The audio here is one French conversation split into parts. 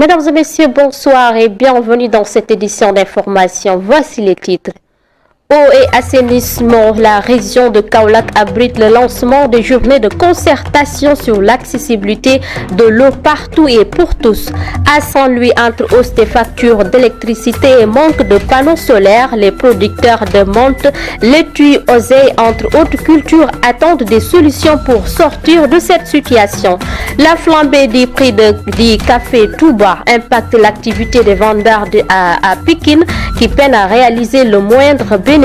Mesdames et messieurs, bonsoir et bienvenue dans cette édition d'information. Voici les titres. Eau et assainissement, la région de Kaolack abrite le lancement des journées de concertation sur l'accessibilité de l'eau partout et pour tous. À Saint-Louis, entre hausse des factures d'électricité et manque de panneaux solaires, les producteurs de menthe, laitue, oseille, entre autres cultures, attendent des solutions pour sortir de cette situation. La flambée des prix du café tout bas impacte l'activité des vendeurs à Pikine qui peinent à réaliser le moindre bénéfice.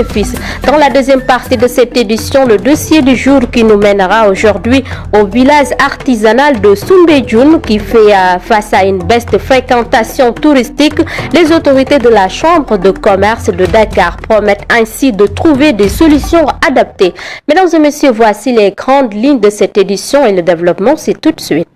Dans la deuxième partie de cette édition, le dossier du jour qui nous mènera aujourd'hui au village artisanal de Soumbédioune qui fait face à une baisse de fréquentation touristique. Les autorités de la Chambre de commerce de Dakar promettent ainsi de trouver des solutions adaptées. Mesdames et messieurs, voici les grandes lignes de cette édition et le développement, c'est tout de suite.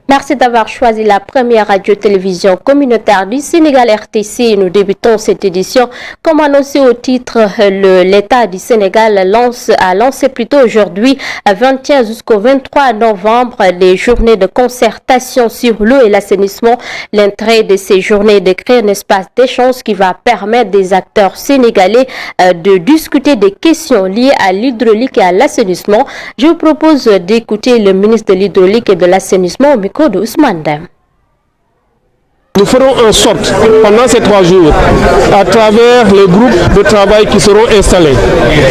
Merci d'avoir choisi la première radio-télévision communautaire du Sénégal RTC. Nous débutons cette édition. Comme annoncé au titre, l'État du Sénégal a lancé plutôt aujourd'hui, 21 jusqu'au 23 novembre, les journées de concertation sur l'eau et l'assainissement. L'intérêt de ces journées est de créer un espace d'échange qui va permettre des acteurs sénégalais de discuter des questions liées à l'hydraulique et à l'assainissement. Je vous propose d'écouter le ministre de l'hydraulique et de l'assainissement au micro de Ousmane Deme. Nous ferons en sorte, pendant ces 3 jours, à travers les groupes de travail qui seront installés,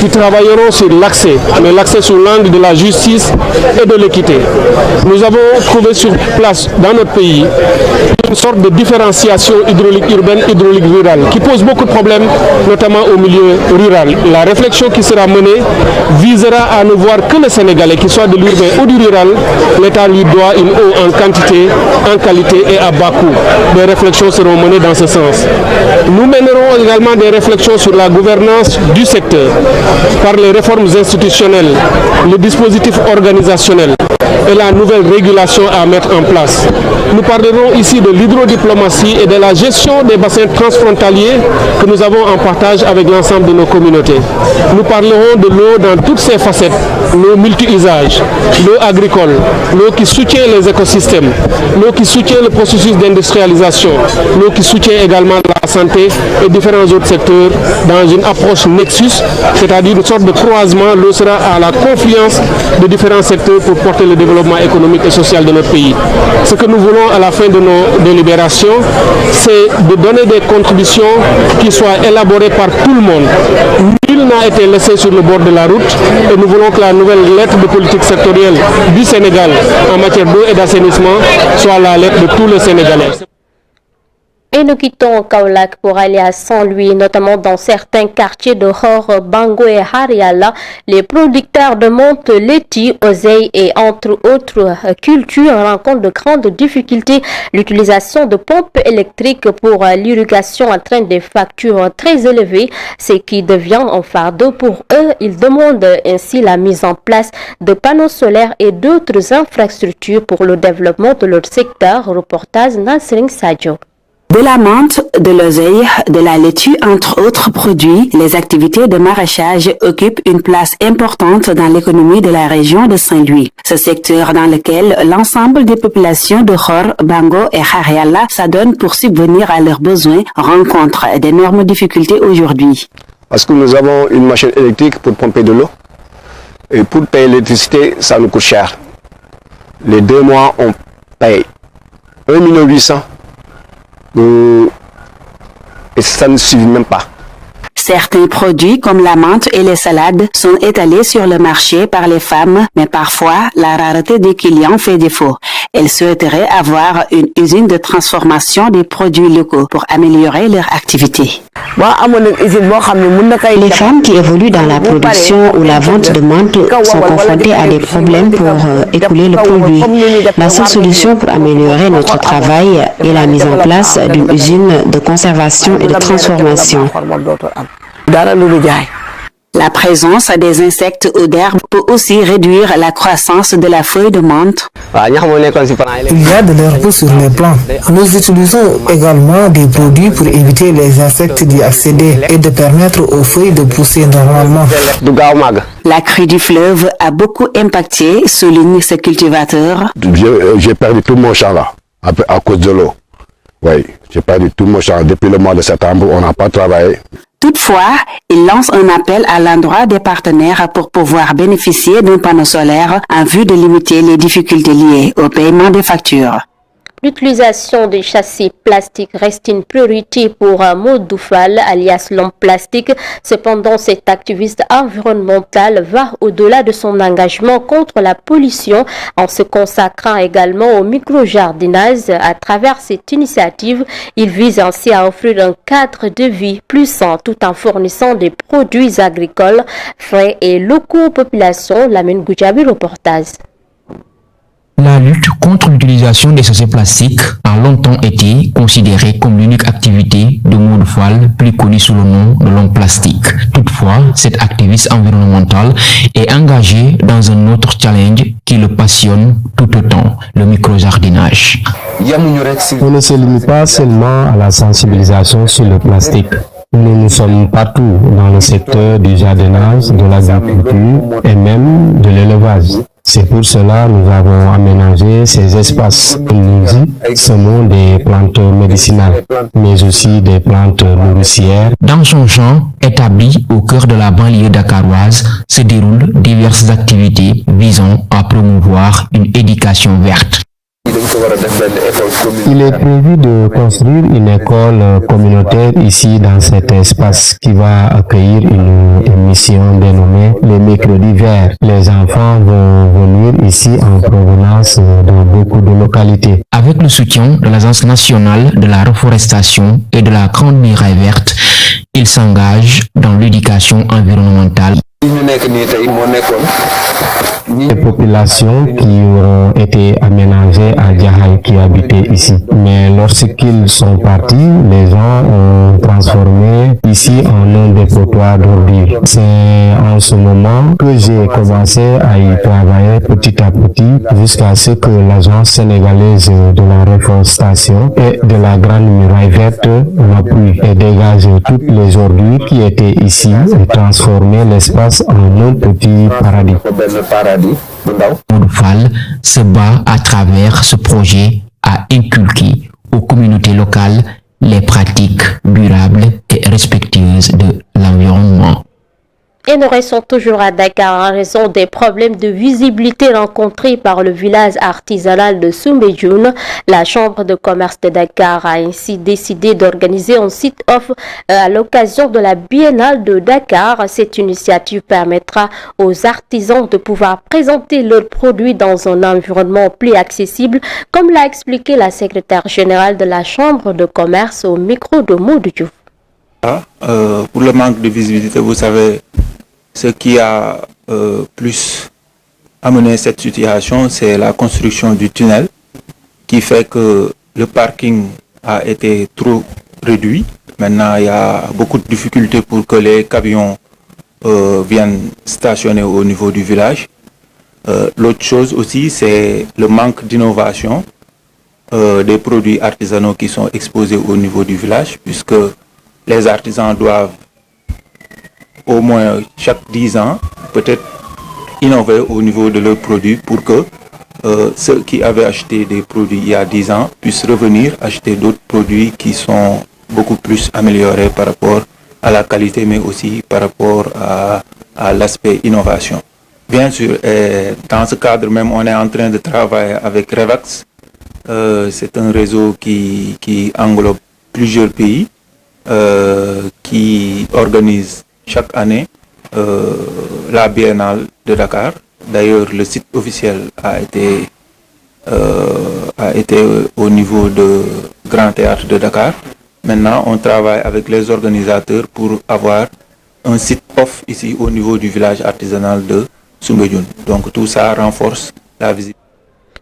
qui travailleront sur l'accès, mais l'accès sous l'angle de la justice et de l'équité. Nous avons trouvé sur place dans notre pays une sorte de différenciation hydraulique urbaine, hydraulique rurale, qui pose beaucoup de problèmes, notamment au milieu rural. La réflexion qui sera menée visera à ne voir que le Sénégalais, qu'il soit de l'urbain ou du rural, l'État lui doit une eau en quantité, en qualité et à bas coût. Des réflexions seront menées dans ce sens. Nous mènerons également des réflexions sur la gouvernance du secteur par les réformes institutionnelles, le dispositif organisationnel et la nouvelle régulation à mettre en place. Nous parlerons ici de l'hydrodiplomatie et de la gestion des bassins transfrontaliers que nous avons en partage avec l'ensemble de nos communautés. Nous parlerons de l'eau dans toutes ses facettes, l'eau multi-usage, l'eau agricole, l'eau qui soutient les écosystèmes, l'eau qui soutient le processus d'industrialisation, l'eau qui soutient également la santé et différents autres secteurs dans une approche nexus, c'est-à-dire une sorte de croisement. L'eau sera à la confluence de différents secteurs pour porter le développement économique et social de notre pays. Ce que nous voulons à la fin de nos délibérations, c'est de donner des contributions qui soient élaborées par tout le monde. Nul n'a été laissé sur le bord de la route et nous voulons que la nouvelle lettre de politique sectorielle du Sénégal en matière d'eau et d'assainissement soit la lettre de tous les Sénégalais. Et nous quittons Kaolack pour aller à Saint-Louis, notamment dans certains quartiers de Hor, Bango et Hariala. Les producteurs de menthe, laitue, oseille et entre autres cultures rencontrent de grandes difficultés. L'utilisation de pompes électriques pour l'irrigation entraîne des factures très élevées, ce qui devient un fardeau pour eux. Ils demandent ainsi la mise en place de panneaux solaires et d'autres infrastructures pour le développement de leur secteur. Reportage Nasrin Sadio. De la menthe, de l'oseille, de la laitue, entre autres produits, les activités de maraîchage occupent une place importante dans l'économie de la région de Saint-Louis. Ce secteur dans lequel l'ensemble des populations de Hor, Bango et Hariala s'adonnent pour subvenir à leurs besoins rencontre d'énormes difficultés aujourd'hui. Parce que nous avons une machine électrique pour pomper de l'eau. Et pour payer l'électricité, ça nous coûte cher. Les 2 mois, on paye 1 800 000. Et ça ne suffit même pas. Certains produits comme la menthe et les salades sont étalés sur le marché par les femmes, mais parfois la rareté des clients fait défaut. Elles souhaiteraient avoir une usine de transformation des produits locaux pour améliorer leur activité. Les femmes qui évoluent dans la production ou la vente de menthe sont confrontées à des problèmes pour écouler le produit. La seule solution pour améliorer notre travail est la mise en place d'une usine de conservation et de transformation. La présence des insectes ou d'herbes peut aussi réduire la croissance de la feuille de menthe. Il y a de l'herbe sur les plants. Nous utilisons également des produits pour éviter les insectes d'y accéder et de permettre aux feuilles de pousser normalement. La crue du fleuve a beaucoup impacté, souligne ce cultivateur. J'ai perdu tout mon champ là, à cause de l'eau. Oui, j'ai perdu tout mon champ. Depuis le mois de septembre, on n'a pas travaillé. Toutefois, il lance un appel à l'endroit des partenaires pour pouvoir bénéficier d'un panneau solaire en vue de limiter les difficultés liées au paiement des factures. L'utilisation des châssis plastiques reste une priorité pour Modou Fall, alias l'homme plastique. Cependant, cet activiste environnemental va au-delà de son engagement contre la pollution en se consacrant également au micro-jardinage. À travers cette initiative, il vise ainsi à offrir un cadre de vie plus sain tout en fournissant des produits agricoles frais et locaux aux populations. Lamine Goudjabi, reportage. La lutte contre l'utilisation des sachets plastiques a longtemps été considérée comme l'unique activité de Modou Fall, plus connue sous le nom de l'homme plastique. Toutefois, cet activiste environnemental est engagé dans un autre challenge qui le passionne tout autant, le micro-jardinage. On ne se limite pas seulement à la sensibilisation sur le plastique. Nous sommes partout dans le secteur du jardinage, de l'agriculture et même de l'élevage. C'est pour cela que nous avons aménagé ces espaces. Nous y semons des plantes médicinales, mais aussi des plantes nourricières. Dans son champ, établi au cœur de la banlieue dakaroise, se déroulent diverses activités visant à promouvoir une éducation verte. Il est prévu de construire une école communautaire ici dans cet espace qui va accueillir une émission dénommée les mercredis verts. Les enfants vont venir ici en provenance de beaucoup de localités. Avec le soutien de l'Agence nationale de la reforestation et de la Grande Muraille verte, il s'engage dans l'éducation environnementale. Les populations qui auront été aménagées à Djahaï qui habitaient ici. Mais lorsqu'ils sont partis, les gens ont transformé ici en un dépotoir d'ordures. C'est en ce moment que j'ai commencé à y travailler petit à petit jusqu'à ce que l'Agence sénégalaise de la reforestation et de la Grande Muraille verte m'appuie et dégage toutes les ordures qui étaient ici et transformer l'espace en un petit paradis. Modou Fall se bat à travers ce projet à inculquer aux communautés locales les pratiques durables et respectueuses de l'environnement. Et nous restons toujours à Dakar en raison des problèmes de visibilité rencontrés par le village artisanal de Soumbédioune. La Chambre de commerce de Dakar a ainsi décidé d'organiser un site-off à l'occasion de la Biennale de Dakar. Cette initiative permettra aux artisans de pouvoir présenter leurs produits dans un environnement plus accessible, comme l'a expliqué la secrétaire générale de la Chambre de commerce au micro de Modou Diouf. Pour le manque de visibilité, vous savez, ce qui a plus amené cette situation, c'est la construction du tunnel qui fait que le parking a été trop réduit. Maintenant, il y a beaucoup de difficultés pour que les camions viennent stationner au niveau du village. L'autre chose aussi, c'est le manque d'innovation des produits artisanaux qui sont exposés au niveau du village, puisque les artisans doivent au moins chaque 10 ans peut-être innover au niveau de leurs produits pour que ceux qui avaient acheté des produits il y a 10 ans puissent revenir acheter d'autres produits qui sont beaucoup plus améliorés par rapport à la qualité, mais aussi par rapport à l'aspect innovation. Bien sûr, dans ce cadre même, on est en train de travailler avec Revax. C'est un réseau qui englobe plusieurs pays, qui organise chaque année la Biennale de Dakar. D'ailleurs, le site officiel a été au niveau de Grand Théâtre de Dakar. Maintenant, on travaille avec les organisateurs pour avoir un site off ici au niveau du village artisanal de Soumbédioune. Donc tout ça renforce la visibilité.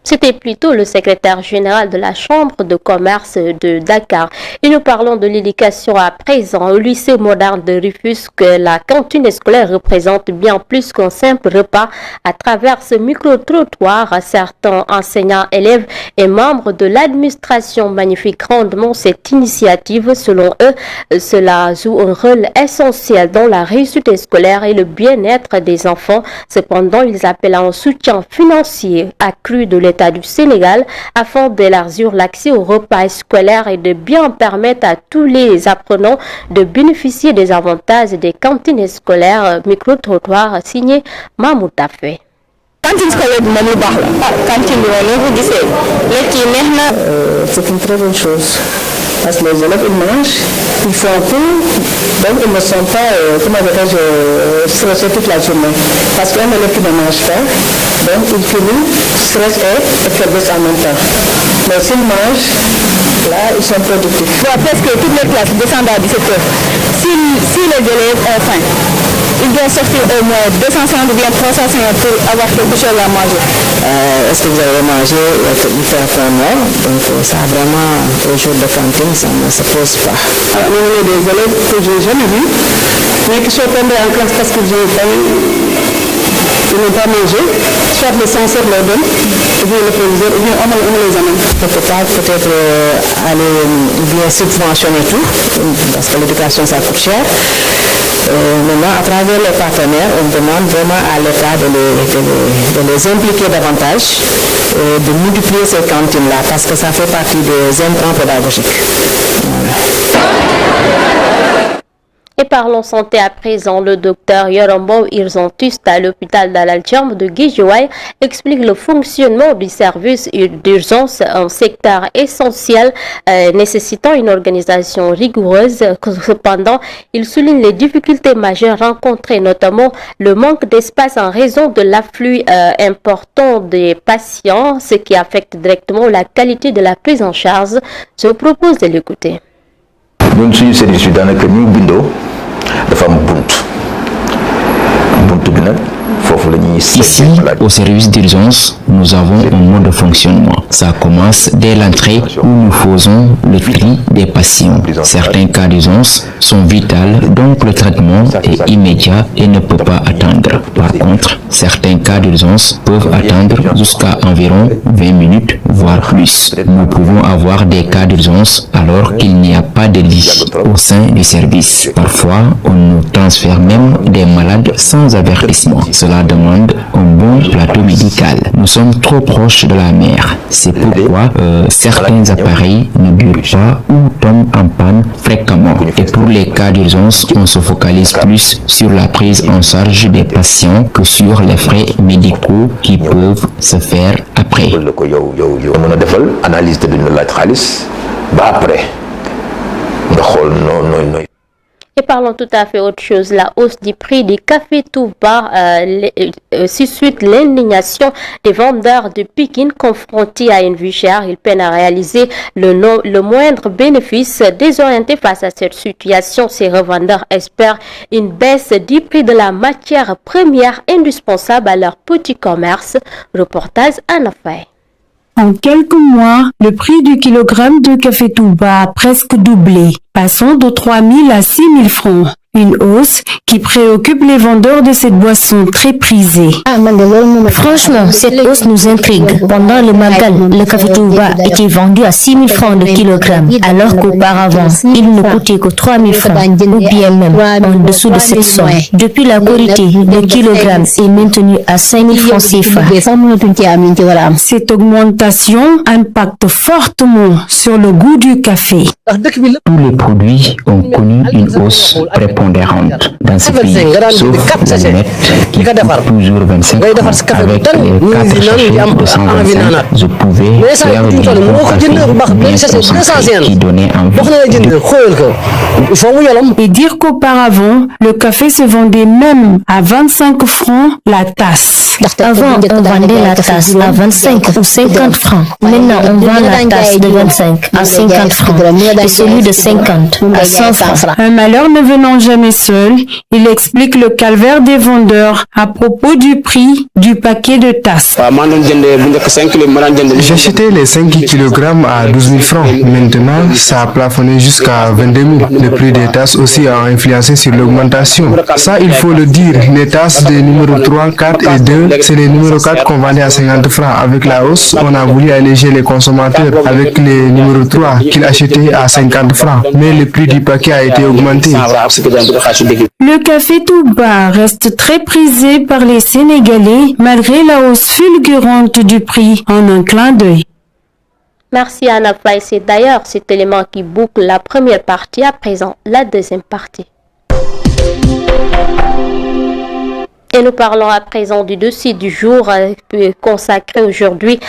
C'était plutôt le secrétaire général de la Chambre de commerce de Dakar. Et nous parlons de l'éducation à présent. Au lycée moderne de Rufisque, la cantine scolaire représente bien plus qu'un simple repas. À travers ce micro-trottoir, certains enseignants, élèves et membres de l'administration magnifient grandement cette initiative. Selon eux, cela joue un rôle essentiel dans la réussite scolaire et le bien-être des enfants. Cependant, ils appellent à un soutien financier accru de l'État du Sénégal afin d'élargir l'accès aux repas scolaires et de bien permettre à tous les apprenants de bénéficier des avantages des cantines scolaires. Micro-trottoir signé Mahmoud Tafé. Cantine scolaire c'est une très bonne chose parce que les élèves ils mangent, ils font tout, donc ils ne sont pas stressés toute la journée parce qu'un élève qui ne mange pas, donc il finit stress et faiblesse en même temps. Mais s'ils mangent, là ils sont productifs. Presque toutes les classes descendent à 17h. Si les élèves ont faim, ils doivent sortir au moins 250 ou bien 350 pour avoir quelque chose à manger. Est-ce que vous avez mangé? Il fait un faim noir, donc ça vraiment, au jour de cantine, ça ne se pose pas. Nous avons des élèves que je n'ai jamais vus, mais qui sont tombés en classe parce qu'ils n'ont pas mangé, soit le censeur leur donne, ou bien le proviseur, ou bien on les amène. On ne peut pas peut-être aller bien subventionner tout, parce que l'éducation ça coûte cher. Maintenant, à travers les partenaires, on demande vraiment à l'État de les impliquer davantage, de multiplier ces cantines-là, parce que ça fait partie des intrants pédagogiques. Et parlons santé à présent. Le docteur Yorombo Irzantiste à l'hôpital d'Al-Djam de Guédiawaye explique le fonctionnement du service d'urgence, un secteur essentiel nécessitant une organisation rigoureuse. Cependant, il souligne les difficultés majeures rencontrées, notamment le manque d'espace en raison de l'afflux important des patients, ce qui affecte directement la qualité de la prise en charge. Je vous propose de l'écouter. ñun suñu service bi daanaka ñu bindoo dafa am bunt bi nag foofu la ñuy. Ici, au service d'urgence, nous avons un mode de fonctionnement. Ça commence dès l'entrée où nous faisons le tri des patients. Certains cas d'urgence sont vitaux, donc le traitement est immédiat et ne peut pas attendre. Par contre, certains cas d'urgence peuvent attendre jusqu'à environ 20 minutes, voire plus. Nous pouvons avoir des cas d'urgence alors qu'il n'y a pas de lit au sein du service. Parfois, on nous transfère même des malades sans avertissement. Cela demande un bon plateau médical. Nous sommes trop proches de la mer. C'est pourquoi certains appareils ne durent pas ou tombent en panne fréquemment. Et pour les cas d'urgence, on se focalise plus sur la prise en charge des patients que sur les frais médicaux qui peuvent se faire après. Et parlons tout à fait autre chose, la hausse du prix du café Touba suscite l'indignation des vendeurs de Pikine confrontés à une vie chère. Ils peinent à réaliser le moindre bénéfice. Désorientés face à cette situation, ces revendeurs espèrent une baisse du prix de la matière première indispensable à leur petit commerce. Reportage en affaires. En quelques mois, le prix du kilogramme de café Touba a presque doublé, passant de 3 000 à 6 000 francs. Une hausse qui préoccupe les vendeurs de cette boisson très prisée. Franchement, cette hausse nous intrigue. Pendant le Magal, le café Touba était vendu à 6 000 francs le kilogramme, alors qu'auparavant, il ne coûtait que 3 000 francs, ou bien même en dessous de cette somme. Depuis la Korité, le kilogramme est maintenu à 5 000 francs CFA. Cette augmentation impacte fortement sur le goût du café. Tous les produits ont connu une hausse prépondérante dans ce pays, sauf l'allumette qui coûte toujours 25 francs. Avec les 4 sachets de 125, je pouvais faire du bon café bien concentré qui donnait envie Et dire qu'auparavant, le café se vendait même à 25 francs la tasse. Avant, on vendait la tasse à 25 ou 50 francs. Maintenant, on vend la tasse de 25 à 50 francs et celui de 50 50 à 100 francs. Un malheur ne venant jamais seul, il explique le calvaire des vendeurs à propos du prix du paquet de tasses. J'achetais les 5 kg à 12 000 francs. Maintenant, ça a plafonné jusqu'à 22 000. Le prix des tasses aussi a influencé sur l'augmentation. Ça, il faut le dire. Les tasses des numéros 3, 4 et 2, c'est les numéros 4 qu'on vendait à 50 francs. Avec la hausse, on a voulu alléger les consommateurs avec les numéros 3 qu'ils achetaient à 50 francs. Mais le prix du paquet a été augmenté. Le café Touba reste très prisé par les Sénégalais malgré la hausse fulgurante du prix en un clin d'œil. Merci Anna Fly. C'est d'ailleurs cet élément qui boucle la première partie. À présent, la deuxième partie. Et nous parlons à présent du dossier du jour consacré aujourd'hui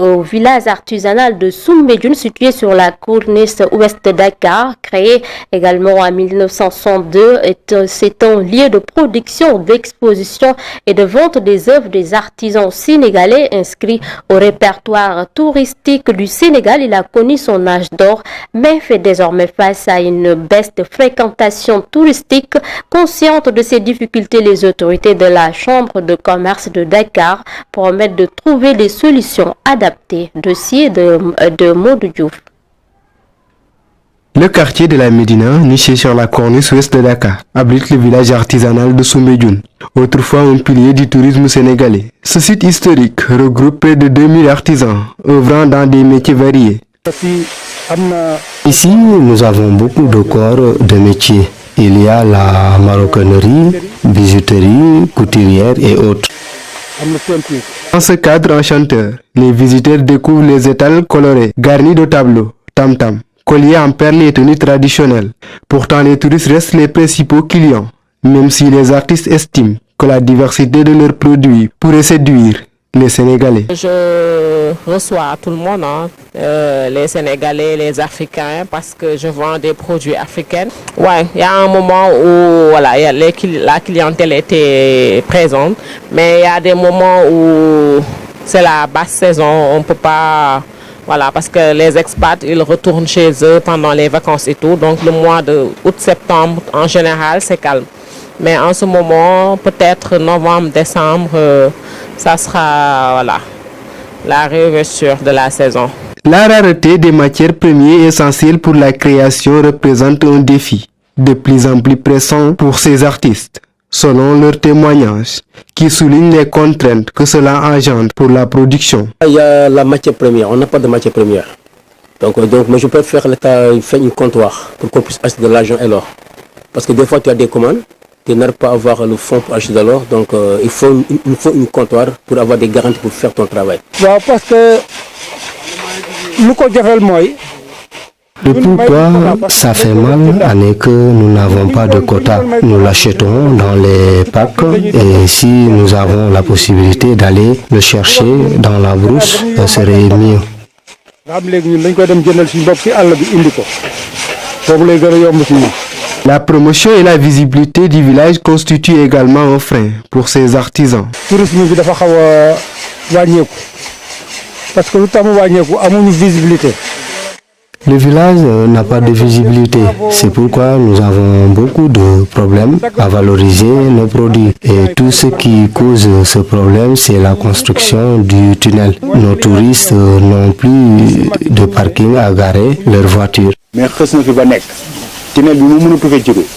au village artisanal de Soumbédioune, situé sur la corniche ouest de Dakar, créé également en 1962. C'est un lieu de production, d'exposition et de vente des œuvres des artisans sénégalais inscrits au répertoire touristique du Sénégal. Il a connu son âge d'or, mais fait désormais face à une baisse de fréquentation touristique. Consciente de ces difficultés, les autorités de la Chambre de commerce de Dakar promettent de trouver des solutions adaptées. Dossier de Modou Diouf. Le quartier de la Médina, niché sur la corniche ouest de Dakar, abrite le village artisanal de Soumbédioune, autrefois un pilier du tourisme sénégalais. Ce site historique regroupe près de 2000 artisans, œuvrant dans des métiers variés. Ici, nous avons beaucoup de corps de métiers. Il y a la maroquinerie, bijouterie, couturière et autres. Dans ce cadre enchanteur, les visiteurs découvrent les étals colorés, garnis de tableaux, tam-tam, colliers en perles et tenues traditionnelles. Pourtant, les touristes restent les principaux clients, même si les artistes estiment que la diversité de leurs produits pourrait séduire les Sénégalais. Je reçois tout le monde, les Sénégalais, les Africains, parce que je vends des produits africains. Ouais, il y a un moment où voilà, la clientèle était présente, mais il y a des moments où c'est la basse saison, on peut pas, voilà, parce que les expats ils retournent chez eux pendant les vacances et tout, donc le mois de août-septembre en général c'est calme. Mais en ce moment, peut-être novembre, décembre, ça sera voilà, la réouverture de la saison. La rareté des matières premières essentielles pour la création représente un défi de plus en plus pressant pour ces artistes, selon leurs témoignages, qui soulignent les contraintes que cela engendre pour la production. Il y a la matière première, on n'a pas de matière première. Donc moi je peux faire un comptoir pour qu'on puisse acheter de l'argent et l'or. Parce que des fois tu as des commandes, tu n'arrives pas à avoir le fonds pour acheter de l'or, donc il faut une comptoir pour avoir des garanties pour faire ton travail. Parce que Le pourquoi ça fait mal est que nous n'avons pas de quota. Nous l'achetons dans les packs et si nous avons la possibilité d'aller le chercher dans la brousse, ça serait mieux. La promotion et la visibilité du village constituent également un frein pour ces artisans. Le village n'a pas de visibilité, c'est pourquoi nous avons beaucoup de problèmes à valoriser nos produits. Et tout ce qui cause ce problème, c'est la construction du tunnel. Nos touristes n'ont plus de parking à garer leurs voitures.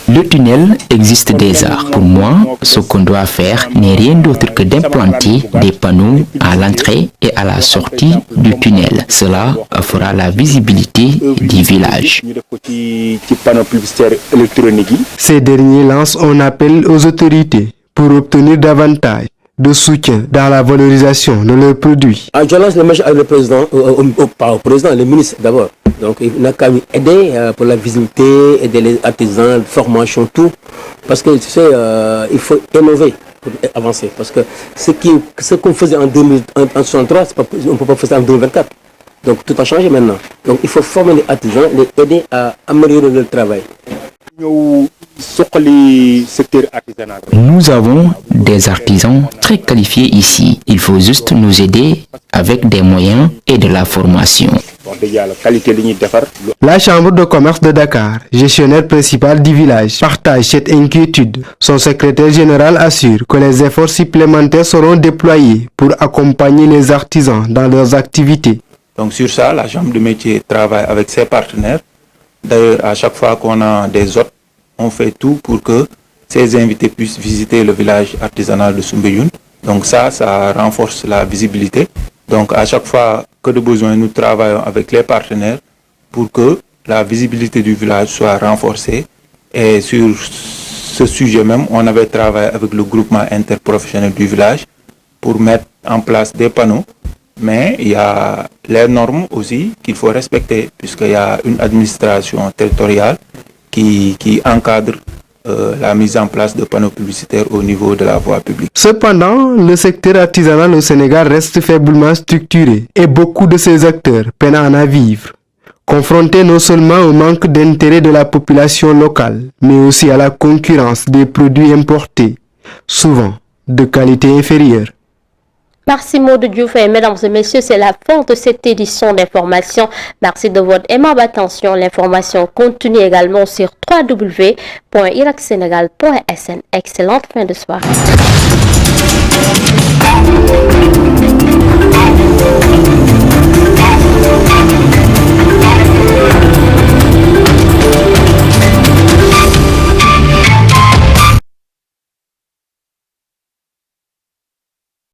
Le tunnel existe déjà. Pour moi, ce qu'on doit faire n'est rien d'autre que d'implanter des panneaux à l'entrée et à la sortie du tunnel. Cela fera la visibilité du village. Ces derniers lancent un appel aux autorités pour obtenir davantage de soutien dans la valorisation de leurs produits. Je lance le message au président, pas au président, le ministre d'abord. Donc il n'a qu'à aider pour la visibilité, aider les artisans, la formation, tout. Parce que tu sais, il faut innover pour avancer. Parce que ce qu'on faisait en 1963, on ne peut pas faire ça en 2024. Donc tout a changé maintenant. Donc il faut former les artisans, les aider à améliorer leur travail. Nous avons des artisans très qualifiés ici. Il faut juste nous aider avec des moyens et de la formation. La Chambre de commerce de Dakar, gestionnaire principal du village, partage cette inquiétude. Son secrétaire général assure que les efforts supplémentaires seront déployés pour accompagner les artisans dans leurs activités. Donc sur ça, la Chambre de métier travaille avec ses partenaires. D'ailleurs, à chaque fois qu'on a des hôtes, on fait tout pour que ces invités puissent visiter le village artisanal de Soumbédioune. Donc ça renforce la visibilité. Donc à chaque fois que de besoin, nous travaillons avec les partenaires pour que la visibilité du village soit renforcée. Et sur ce sujet même, on avait travaillé avec le groupement interprofessionnel du village pour mettre en place des panneaux. Mais il y a les normes aussi qu'il faut respecter, puisqu'il y a une administration territoriale qui encadre la mise en place de panneaux publicitaires au niveau de la voie publique. Cependant, le secteur artisanal au Sénégal reste faiblement structuré et beaucoup de ses acteurs peinent à en vivre. Confrontés non seulement au manque d'intérêt de la population locale, mais aussi à la concurrence des produits importés, souvent de qualité inférieure. Merci Maud Diouf et mesdames et messieurs, c'est la fin de cette édition d'information. Merci de votre aimable attention. L'information continue également sur www.iracsenegal.sn. Excellente fin de soirée.